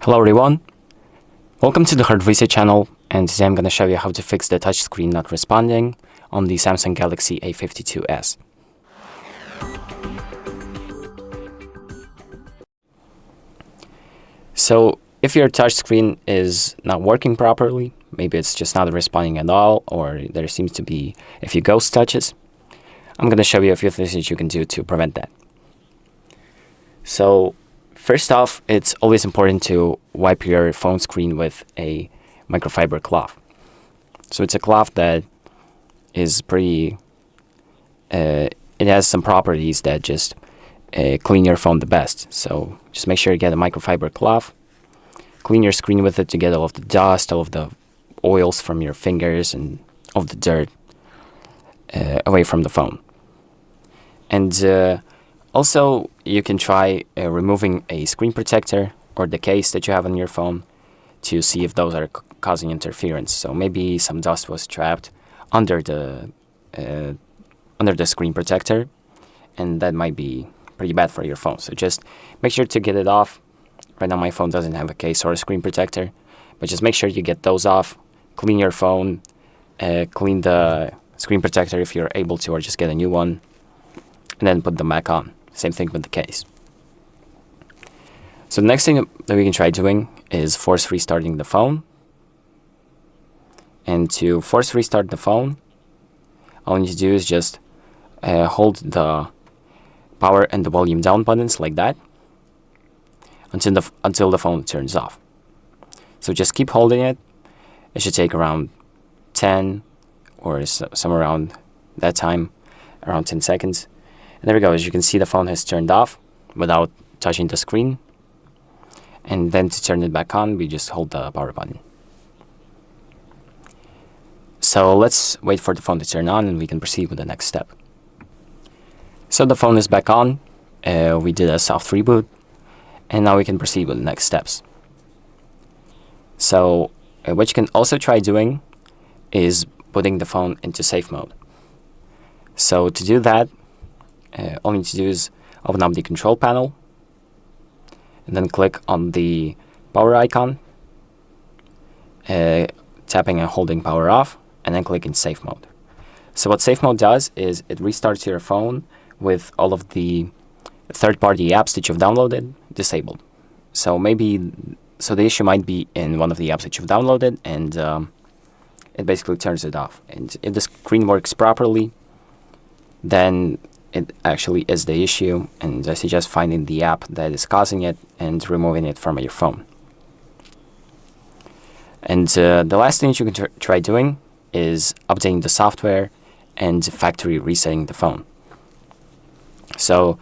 Hello everyone, welcome to the HardReset channel, and today I'm going to show you how to fix the touchscreen not responding on the Samsung Galaxy A52s. So if your touchscreen is not working properly, maybe it's just not responding at all, or there seems to be a few ghost touches, I'm going to show you a few things that you can do to prevent that. So first off, it's always important to wipe your phone screen with a microfiber cloth. So it's a cloth that is pretty, it has some properties that just clean your phone the best. So just make sure you get a microfiber cloth, clean your screen with it to get all of the dust, all of the oils from your fingers and all of the dirt away from the phone. And also, you can try removing a screen protector or the case that you have on your phone to see if those are causing interference. So maybe some dust was trapped under the screen protector, and that might be pretty bad for your phone. So just make sure to get it off. Right now my phone doesn't have a case or a screen protector, but just make sure you get those off, clean your phone, clean the screen protector if you're able to, or just get a new one, and then put them back on. Same thing with the case. So the next thing that we can try doing is force restarting the phone. And to force restart the phone, all you need to do is just hold the power and the volume down buttons like that until the phone turns off. So just keep holding it. It should take around 10 or somewhere around that time, around 10 seconds. And there we go. As you can see, the phone has turned off without touching the screen. And then to turn it back on, we just hold the power button. So let's wait for the phone to turn on and we can proceed with the next step. So the phone is back on. We did a soft reboot. And now we can proceed with the next steps. So what you can also try doing is putting the phone into safe mode. So to do that, all you need to do is open up the control panel and then click on the power icon, tapping and holding power off, and then click in safe mode. So what safe mode does is it restarts your phone with all of the third-party apps that you've downloaded disabled. So the issue might be in one of the apps that you've downloaded, and it basically turns it off. And if the screen works properly, then it actually is the issue, and I suggest finding the app that is causing it and removing it from your phone. And the last thing you can try doing is updating the software and factory resetting the phone. So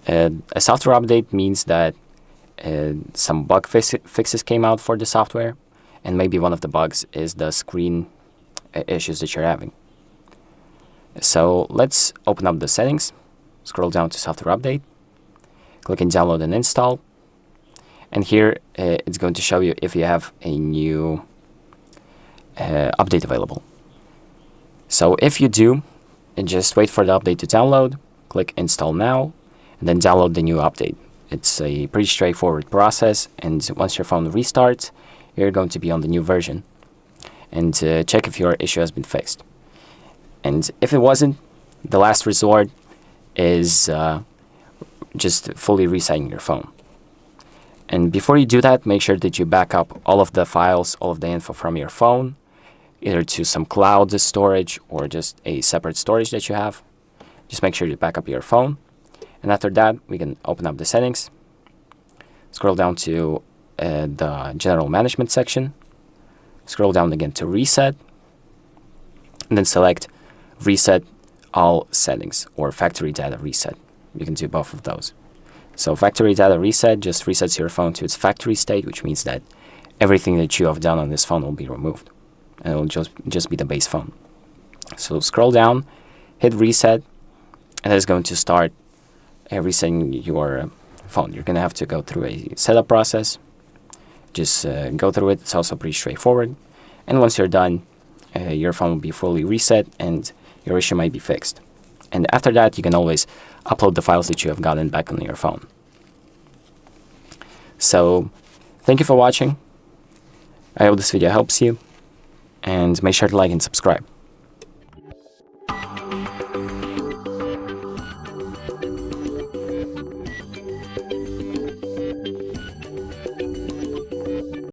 a software update means that some bug fixes came out for the software, and maybe one of the bugs is the screen issues that you're having. So let's open up the settings, scroll down to software update, click in download and install, and here it's going to show you if you have a new update available. So if you do, just wait for the update to download, click install now, and then download the new update. It's a pretty straightforward process, and once your phone restarts, you're going to be on the new version. And check if your issue has been fixed. And if it wasn't, the last resort is just fully resetting your phone. And before you do that, make sure that you back up all of the files, all of the info from your phone, either to some cloud storage or just a separate storage that you have. Just make sure you back up your phone. And after that, we can open up the settings, scroll down to the general management section, scroll down again to reset, and then select reset all settings or factory data reset. You can do both of those. So factory data reset just resets your phone to its factory state, which means that everything that you have done on this phone will be removed, and it will just be the base phone. So scroll down, hit reset, and it's going to start resetting your phone. You're going to have to go through a setup process. Just go through it. It's also pretty straightforward. And once you're done, your phone will be fully reset and your issue might be fixed. And after that, you can always upload the files that you have gotten back on your phone. So Thank you for watching. I hope this video helps you, and make sure to like and subscribe.